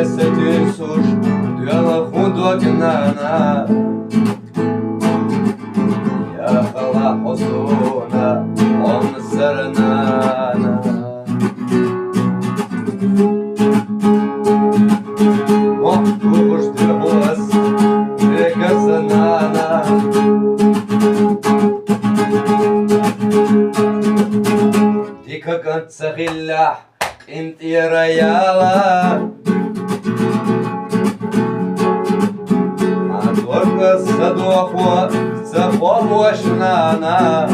ستنسوش ديال خدوتنا يا خلا حصونا ومسرنا محبوش دلبوس بقزنانا ديكا كنت سخلاح انت يا ريالا عدوك الصدوخ وصفوه وشنانا